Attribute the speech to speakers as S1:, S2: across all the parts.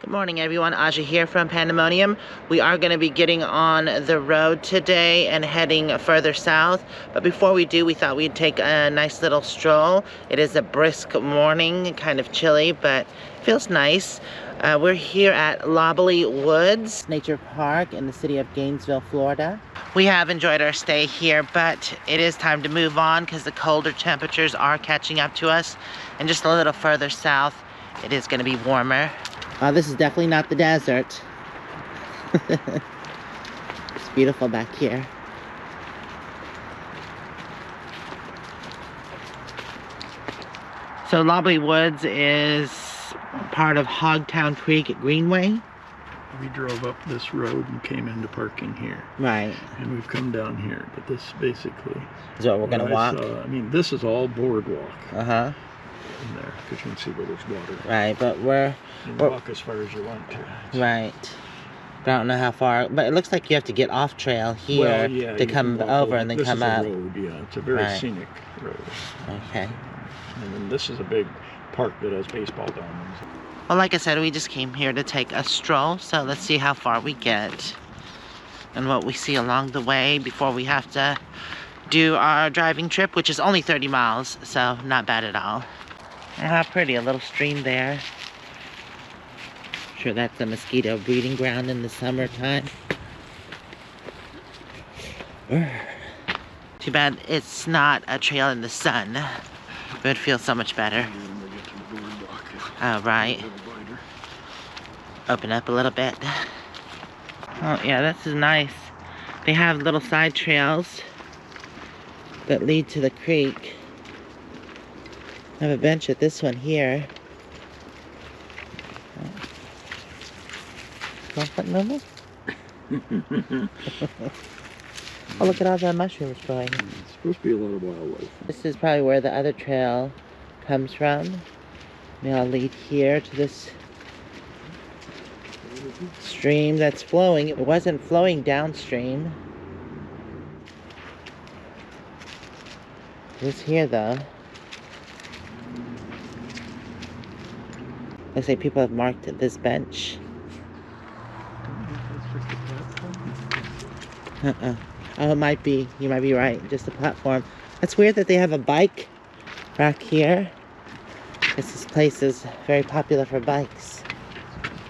S1: Good morning, everyone. Aja here from Pandemonium. We are going to be getting on the road today and heading further south. But before we do, we thought we'd take a nice little stroll. It is a brisk morning, kind of chilly, but feels nice. We're here at Loblolly Woods Nature Park in the city of Gainesville, Florida. We have enjoyed our stay here, but it is time to move on because the colder temperatures are catching up to us. And just a little further south, it is going to be warmer. This is definitely not the desert. It's beautiful back here. So Loblolly Woods is part of Hogtown Creek Greenway.
S2: We drove up this road and came into parking here.
S1: Right.
S2: And we've come down here, but this basically
S1: is what we're going to walk.
S2: I mean, this is all boardwalk.
S1: Uh-huh.
S2: In there, because you can see where there's water.
S1: Right, but
S2: you can walk as far as you want to.
S1: Right. I don't know how far, but it looks like you have to get off trail here to come over and then come up.
S2: This is a road, yeah. It's a very scenic road.
S1: Okay.
S2: And then this is a big park that has baseball diamonds.
S1: Well, like I said, we just came here to take a stroll, so let's see how far we get and what we see along the way before we have to do our driving trip, which is only 30 miles, so not bad at all. Oh, how pretty, a little stream there. I'm sure that's a mosquito breeding ground in the summertime. Too bad it's not a trail in the sun. It would feel so much better. Oh, right. Open up a little bit. Oh, yeah, this is nice. They have little side trails that lead to the creek. I have a bench at this one here. Moo-moo? Oh, look at all the mushrooms growing.
S2: It's supposed to be a lot of wildlife.
S1: This is probably where the other trail comes from. They all lead here to this stream that's flowing. It wasn't flowing downstream. It was here, though. Looks like people have marked this bench. Oh, it might be. You might be right. Just a platform. That's weird that they have a bike rack here. This place is very popular for bikes.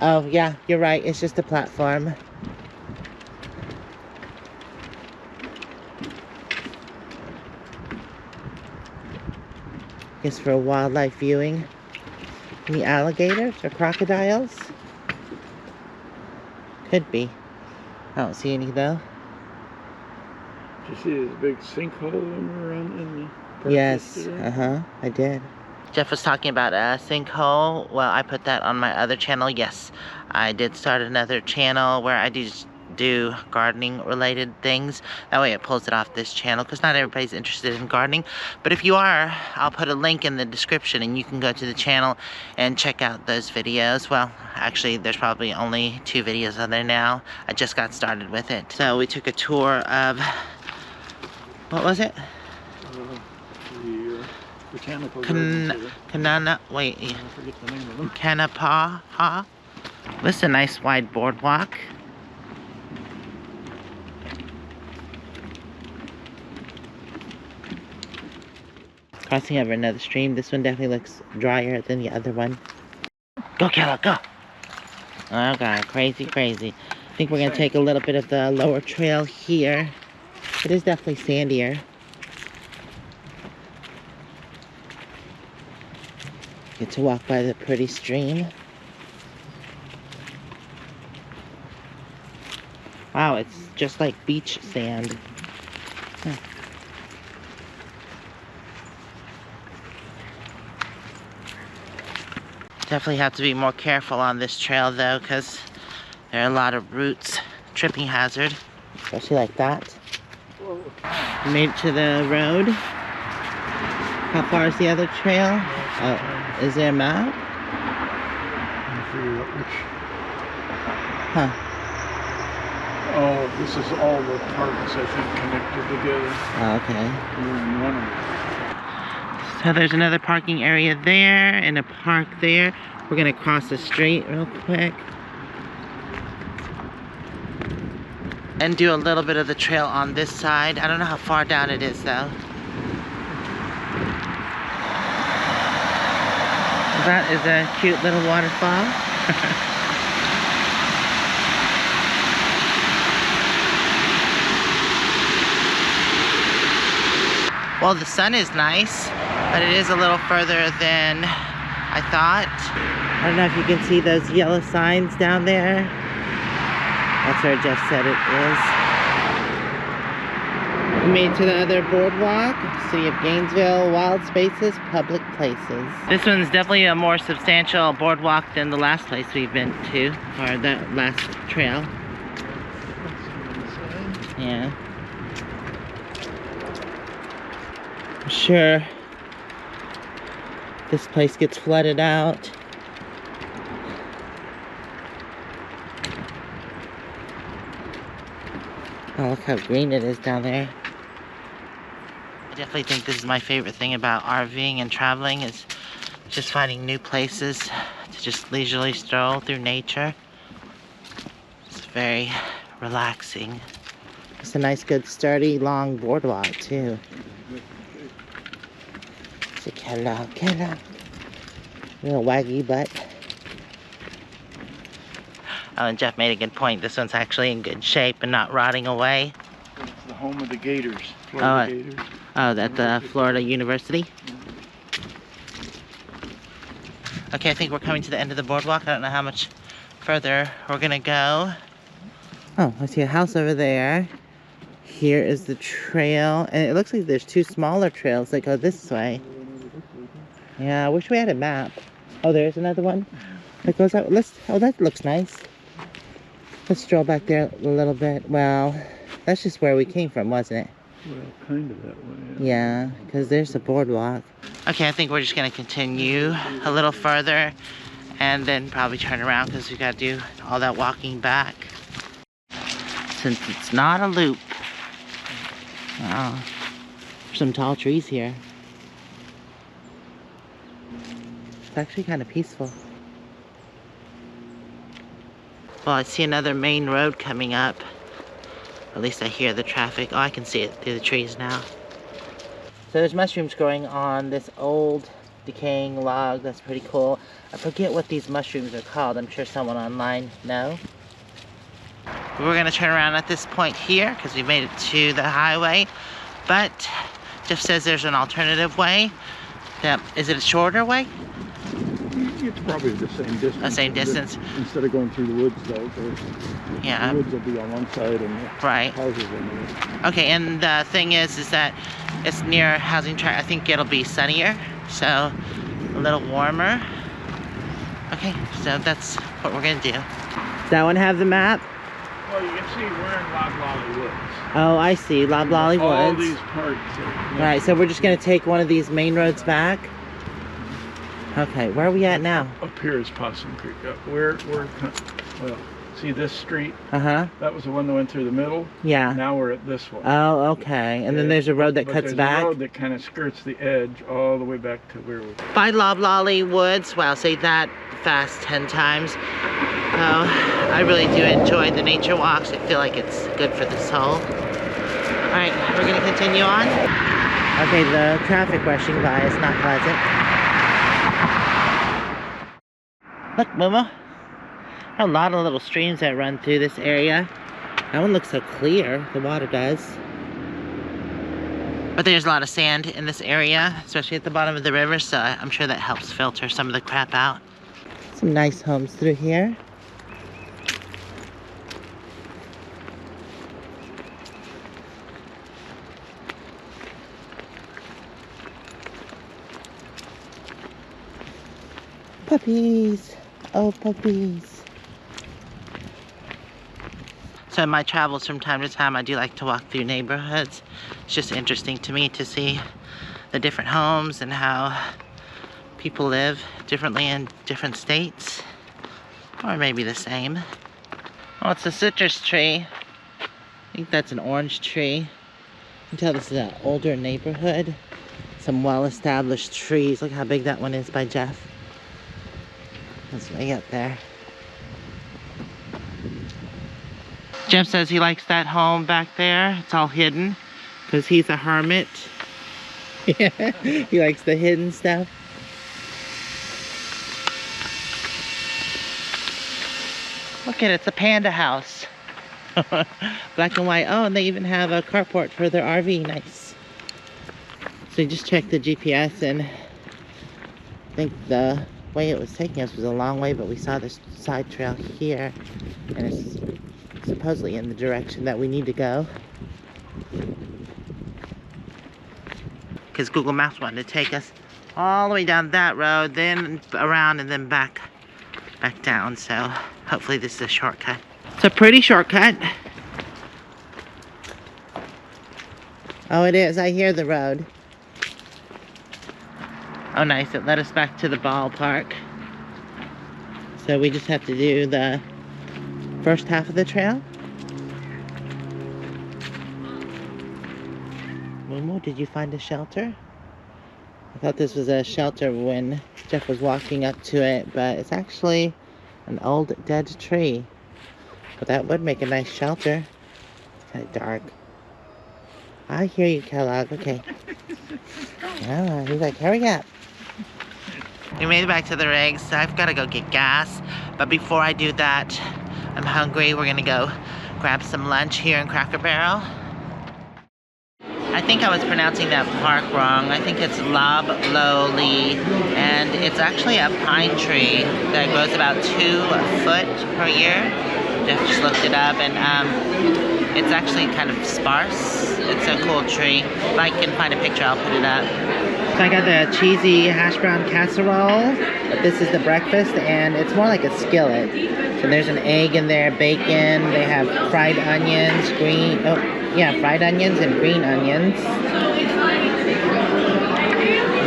S1: Oh, yeah, you're right. It's just a platform. Guess for wildlife viewing. Any alligators or crocodiles? Could be. I don't see any though.
S2: Did you see this big sinkhole when we were in the park?
S1: Yes, I did. Jeff was talking about a sinkhole. Well, I put that on my other channel. Yes, I did start another channel where I do gardening related things. That way it pulls it off this channel because not everybody's interested in gardening. But if you are, I'll put a link in the description and you can go to the channel and check out those videos. Well, actually there's probably only 2 videos on there now. I just got started with it. So we took a tour of, what was it?
S2: The botanical
S1: Kanana, wait.
S2: I forget the name of them.
S1: Kanapaha. This is a nice wide boardwalk. Crossing over another stream. This one definitely looks drier than the other one. Go, Kayla, go! Oh god, crazy, crazy. I think we're gonna take a little bit of the lower trail here. It is definitely sandier. Get to walk by the pretty stream. Wow, it's just like beach sand. Huh. Definitely have to be more careful on this trail though, because there are a lot of roots. Tripping hazard, especially like that. We made it to the road. How far is the other trail? Oh, is there a map? Huh.
S2: Oh, this is all the parks, I think, connected together.
S1: Oh, okay.
S2: We're in one of them.
S1: So there's another parking area there and a park there. We're gonna cross the street real quick and do a little bit of the trail on this side. I don't know how far down it is though. That is a cute little waterfall. Well, the sun is nice, but it is a little further than I thought. I don't know if you can see those yellow signs down there. That's where Jeff said it is. We made it to the other boardwalk. City of Gainesville, wild spaces, public places. This one's definitely a more substantial boardwalk than the last place we've been to, or that last trail. Yeah. I'm sure this place gets flooded out. Oh, look how green it is down there. I definitely think this is my favorite thing about RVing and traveling, is just finding new places to just leisurely stroll through nature. It's very relaxing. It's a nice, good, sturdy, long boardwalk too. So hello. Little waggy butt. Oh, and Jeff made a good point. This one's actually in good shape and not rotting away.
S2: It's the home of the Gators, Florida Gators.
S1: Oh, at the Florida University? Okay, I think we're coming to the end of the boardwalk. I don't know how much further we're gonna go. Oh, I see a house over there. Here is the trail, and it looks like there's two smaller trails that go this way. Yeah, I wish we had a map. Oh, there's another one that goes out. Oh, that looks nice. Let's stroll back there a little bit. Well, that's just where we came from, wasn't it?
S2: Well, kind of that way.
S1: Yeah, because there's a boardwalk. Okay, I think we're just going to continue a little further and then probably turn around because we got to do all that walking back. Since it's not a loop. Wow. There's some tall trees here. It's actually kind of peaceful. Well, I see another main road coming up. At least I hear the traffic. Oh, I can see it through the trees now. So there's mushrooms growing on this old decaying log. That's pretty cool. I forget what these mushrooms are called. I'm sure someone online knows. We're gonna turn around at this point here because we made it to the highway. But Jeff says there's an alternative way. Is it a shorter way?
S2: It's probably the same distance.
S1: The same distance.
S2: Instead of going through the woods, though.
S1: Yeah.
S2: The woods will be on one side and the houses on the other.
S1: Okay, and the thing is that it's near housing tract. I think it'll be sunnier, so a little warmer. Okay, so that's what we're gonna do. Does that one have the map?
S2: Well, you can see we're in Loblolly Woods.
S1: Oh, I see, Loblolly Woods.
S2: All these parks.
S1: Alright, so we're just gonna take one of these main roads back. Okay, where are we at now?
S2: Up here is Possum Creek. Well, see this street?
S1: Uh-huh.
S2: That was the one that went through the middle.
S1: Yeah.
S2: Now we're at this one.
S1: Oh, okay. And then there's a road that cuts back.
S2: There's a road that kind of skirts the edge all the way back to where we...
S1: By Loblolly Woods. Wow, say that fast 10 times. Oh, I really do enjoy the nature walks. I feel like it's good for the soul. Alright, we're gonna continue on. Okay, the traffic rushing by is not pleasant. Look, Momo. There are a lot of little streams that run through this area. That one looks so clear, the water does. But there's a lot of sand in this area, especially at the bottom of the river, so I'm sure that helps filter some of the crap out. Some nice homes through here. Puppies. Oh, puppies. So in my travels from time to time, I do like to walk through neighborhoods. It's just interesting to me to see the different homes and how people live differently in different states. Or maybe the same. Oh, it's a citrus tree. I think that's an orange tree. You can tell this is an older neighborhood. Some well-established trees. Look how big that one is by Jeff. It's way up there. Jeff says he likes that home back there. It's all hidden because he's a hermit. Yeah, he likes the hidden stuff. Look at it, it's a Panda house. Black and white. Oh, and they even have a carport for their RV. Nice. So you just checked the GPS, and I think the way it was taking us was a long way, but we saw this side trail here, and it's supposedly in the direction that we need to go. Because Google Maps wanted to take us all the way down that road, then around, and then back down. So hopefully this is a shortcut. It's a pretty shortcut. Oh, it is. I hear the road. Oh, nice. It led us back to the ballpark. So we just have to do the first half of the trail. Moo-moo, did you find a shelter? I thought this was a shelter when Jeff was walking up to it, but it's actually an old dead tree. But that would make a nice shelter. It's kind of dark. I hear you, Kellogg. Okay. Oh, he's like, hurry up. We made it back to the rigs. I've got to go get gas. But before I do that, I'm hungry. We're going to go grab some lunch here in Cracker Barrel. I think I was pronouncing that park wrong. I think it's Loblolly, and it's actually a pine tree that grows about 2 foot per year. Jeff just looked it up, and it's actually kind of sparse. It's a cool tree. If I can find a picture, I'll put it up. So I got the cheesy hash brown casserole, but this is the breakfast, and it's more like a skillet. So there's an egg in there, bacon, they have fried onions, fried onions and green onions.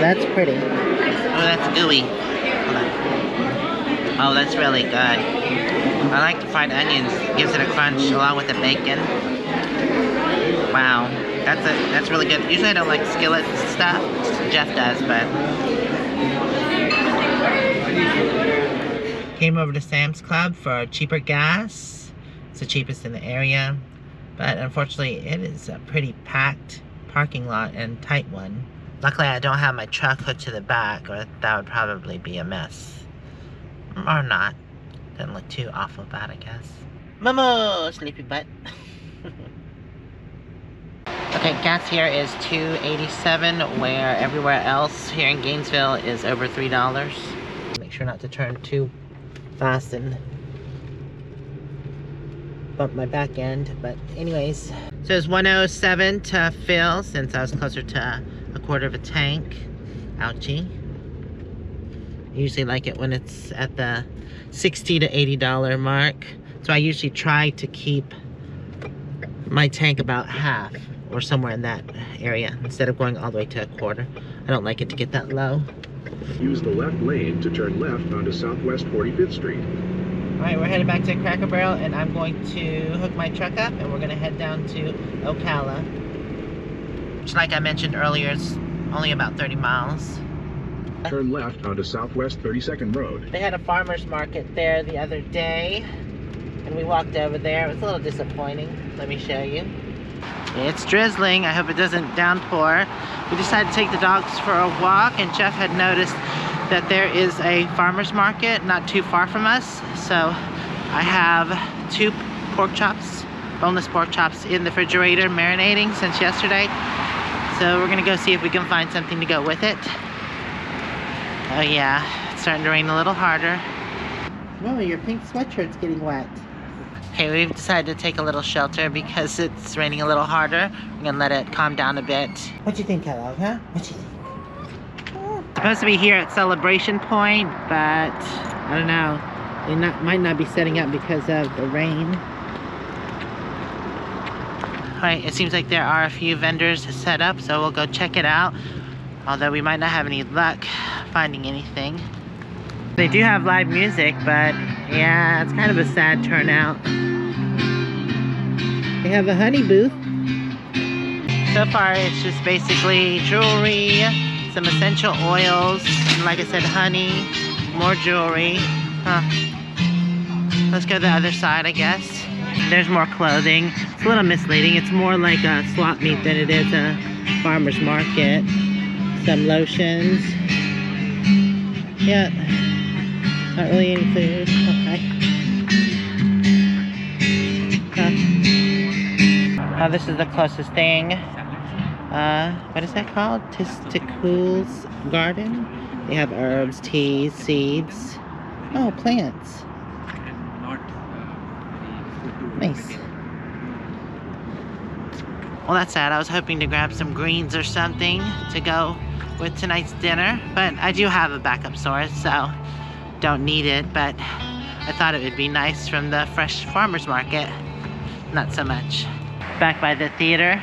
S1: That's pretty. Oh, that's gooey. Hold on. Oh, that's really good. I like the fried onions. Gives it a crunch along with the bacon. Wow, that's really good. Usually I don't like skillet stuff. Jeff does, but came over to Sam's Club for cheaper gas. It's the cheapest in the area, but unfortunately it is a pretty packed parking lot and tight one. Luckily I don't have my truck hooked to the back, or that would probably be a mess. Or not. Doesn't look too awful bad, I guess. Momo, sleepy butt. Okay, gas here is $2.87, where everywhere else here in Gainesville is over $3. Make sure not to turn too fast and bump my back end, but anyways. So it's $1.07 to fill, since I was closer to a quarter of a tank. Ouchie. I usually like it when it's at the $60 to $80 mark. So I usually try to keep my tank about half, or somewhere in that area, instead of going all the way to a quarter. I don't like it to get that low.
S3: Use the left lane to turn left onto Southwest 45th Street.
S1: Alright, we're headed back to Cracker Barrel, and I'm going to hook my truck up, and we're going to head down to Ocala, which, like I mentioned earlier, is only about 30 miles.
S3: Turn left onto Southwest 32nd Road.
S1: They had a farmer's market there the other day, and we walked over there. It was a little disappointing. Let me show you. It's drizzling. I hope it doesn't downpour. We decided to take the dogs for a walk, and Jeff had noticed that there is a farmer's market not too far from us. So I have 2 pork chops, boneless pork chops, in the refrigerator marinating since yesterday. So we're gonna go see if we can find something to go with it. Oh yeah, it's starting to rain a little harder. Whoa, your pink sweatshirt's getting wet. Okay, we've decided to take a little shelter because it's raining a little harder. We're gonna let it calm down a bit. What do you think, Kellogg, huh? What do you think? It's supposed to be here at Celebration Point, but I don't know. They might not be setting up because of the rain. Alright, it seems like there are a few vendors set up, so we'll go check it out. Although we might not have any luck finding anything. They do have live music, but yeah, it's kind of a sad turnout. They have a honey booth. So far, it's just basically jewelry, some essential oils, and like I said, honey, more jewelry, Huh. Let's go to the other side, I guess. There's more clothing. It's a little misleading. It's more like a swap meet than it is a farmer's market. Some lotions. Yeah. Not really any food. Okay. Huh. Oh, this is the closest thing. What is that called? Testicles Garden? They have herbs, teas, seeds. Oh, plants. Nice. Well, that's sad. I was hoping to grab some greens or something to go with tonight's dinner, but I do have a backup source, so don't need it, but I thought it would be nice from the fresh farmer's market. Not so much. Back by the theater.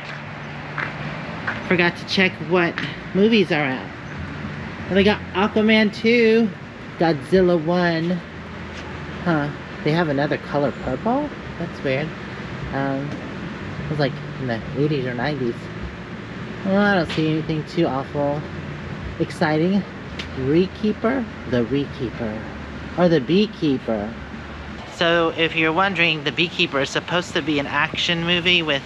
S1: Forgot to check what movies are out. Well, they got Aquaman 2, Godzilla 1. Huh. They have another color purple? That's weird. It was like in the 80s or 90s. Well, I don't see anything too awful exciting. Rekeeper? The Rekeeper. Or the Beekeeper. So if you're wondering, the Beekeeper is supposed to be an action movie with,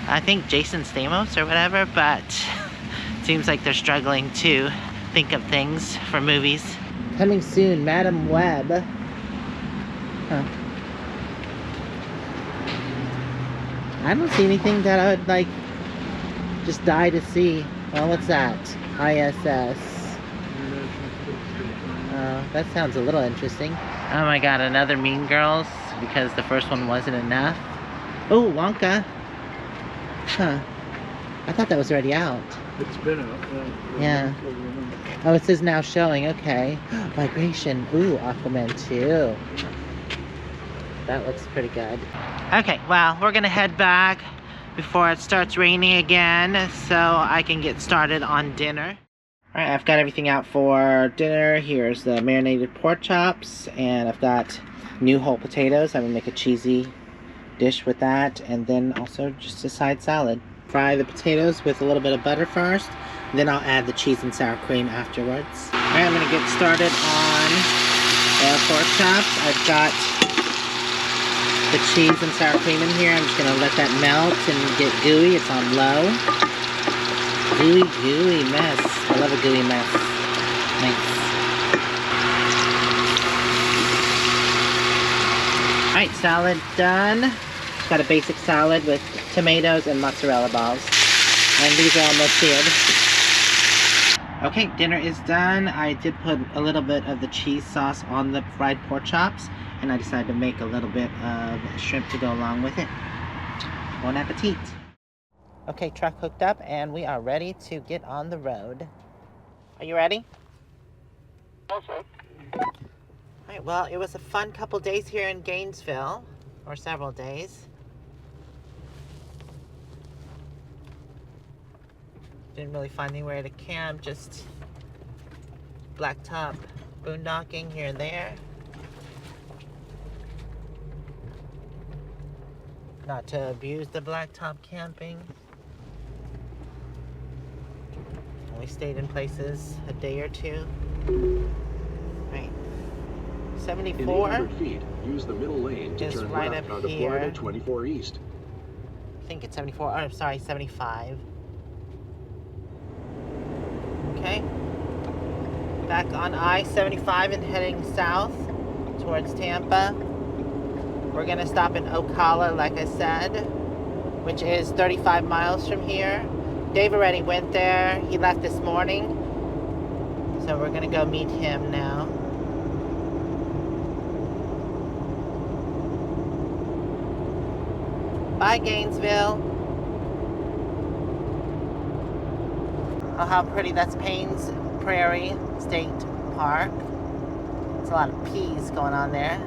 S1: I think, Jason Stamos or whatever, but it seems like they're struggling to think of things for movies. Coming soon, Madam Web. Huh. I don't see anything that I would, like, just die to see. Well, what's that? ISS. That sounds a little interesting. Oh my god, another Mean Girls, because the first one wasn't enough. Oh, Wonka. Huh. I thought that was already out.
S2: It's been out.
S1: Yeah. Oh, it says now showing. Okay. Migration. Ooh, Aquaman 2. That looks pretty good. Okay, well, we're gonna head back before it starts raining again so I can get started on dinner. Alright, I've got everything out for dinner. Here's the marinated pork chops, and I've got new whole potatoes. I'm gonna make a cheesy dish with that, and then also just a side salad. Fry the potatoes with a little bit of butter first, then I'll add the cheese and sour cream afterwards. Alright, I'm gonna get started on the pork chops. I've got the cheese and sour cream in here. I'm just gonna let that melt and get gooey. It's on low. Gooey mess. I love a gooey mess. Nice. Alright, salad done. Got a basic salad with tomatoes and mozzarella balls. And these are almost seared. Okay, dinner is done. I did put a little bit of the cheese sauce on the fried pork chops, and I decided to make a little bit of shrimp to go along with it. Bon appetit. Okay, truck hooked up, and we are ready to get on the road. Are you ready?
S2: Okay.
S1: Alright, well, it was a fun couple days here in Gainesville, or several days. Didn't really find anywhere to camp, just blacktop boondocking here and there. Not to abuse the blacktop camping. We stayed in places a day or two. Right. 74.
S3: In 800 feet, use the middle lane to turn
S1: right
S3: left
S1: up
S3: onto
S1: here.
S3: Florida 24 East.
S1: I think it's 74. Oh, I'm sorry, 75. Okay. Back on I-75 and heading south towards Tampa. We're gonna stop in Ocala, like I said, which is 35 miles from here. Dave already went there. He left this morning. So we're gonna go meet him now. Bye, Gainesville. Oh, how pretty. That's Payne's Prairie State Park. There's a lot of peas going on there.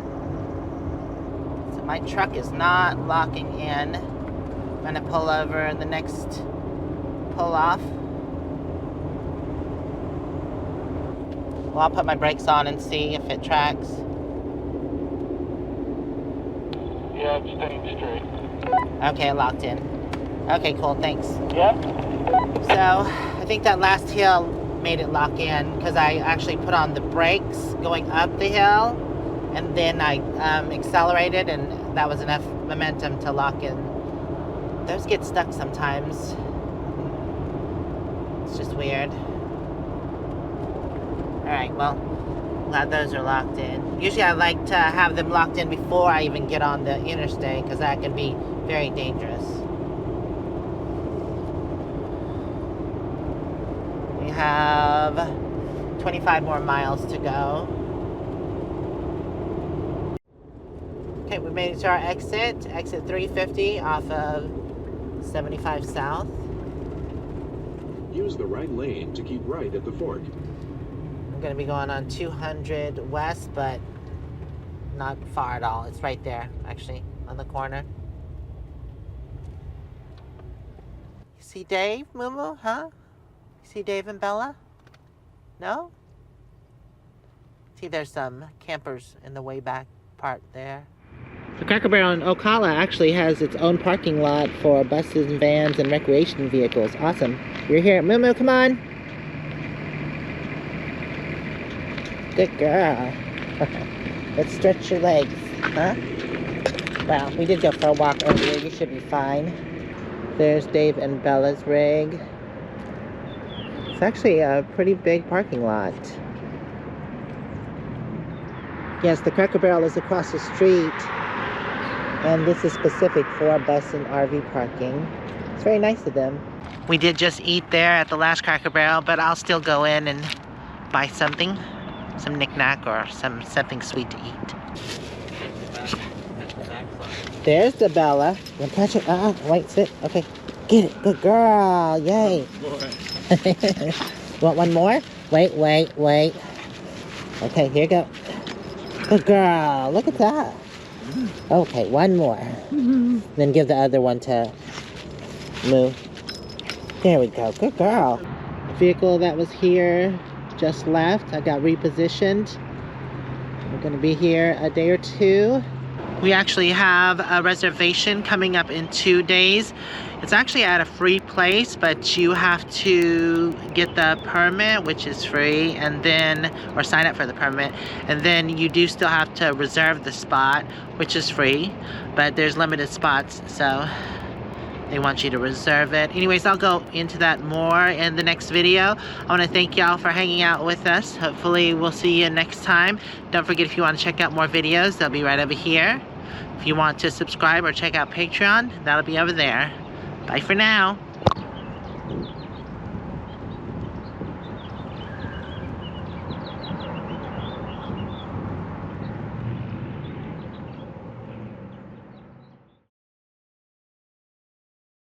S1: So my truck is not locking in. I'm gonna pull over the next pull off. Well, I'll put my brakes on and see if it tracks.
S2: Yeah, it's staying straight.
S1: Okay, locked in. Okay, cool, thanks.
S2: Yeah?
S1: So, I think that last hill made it lock in because I actually put on the brakes going up the hill. and then I accelerated, and that was enough momentum to lock in. Those get stuck sometimes. It's just weird. Alright, well, glad those are locked in. Usually I like to have them locked in before I even get on the interstate, because that can be very dangerous. We have 25 more miles to go. Okay, we made it to our exit 350 off of 75 South.
S3: Use the right lane to keep right at the fork.
S1: I'm going to be going on 200 West, but not far at all. It's right there, actually, on the corner. You see Dave, Moo-moo, huh? You see Dave and Bella? No? See, there's some campers in the way back part there. The Cracker Barrel in Ocala actually has its own parking lot for buses and vans and recreation vehicles. Awesome. You're here. Moo-moo, come on. Good girl. Let's stretch your legs, huh? Well, we did go for a walk earlier. You should be fine. There's Dave and Bella's rig. It's actually a pretty big parking lot. Yes, the Cracker Barrel is across the street. And this is specific for bus and RV parking. It's very nice of them. We did just eat there at the last Cracker Barrel, but I'll still go in and buy something. Some knick-knack or something sweet to eat. There's the Bella. You want to touch it? Wait, sit. Okay. Get it. Good girl. Yay. Want one more? Wait. Okay, here you go. Good girl. Look at that. Okay, one more. Then give the other one to Moo. There we go. Good girl. The vehicle that was here just left. I got repositioned. We're going to be here a day or two. We actually have a reservation coming up in 2 days. It's actually at a free place, but you have to get the permit, which is free, and then, or sign up for the permit, and then you do still have to reserve the spot, which is free, but there's limited spots, so they want you to reserve it. Anyways, I'll go into that more in the next video. I want to thank y'all for hanging out with us. Hopefully we'll see you next time. Don't forget, if you want to check out more videos, they'll be right over here. If you want to subscribe or check out Patreon, that'll be over there. Bye for now.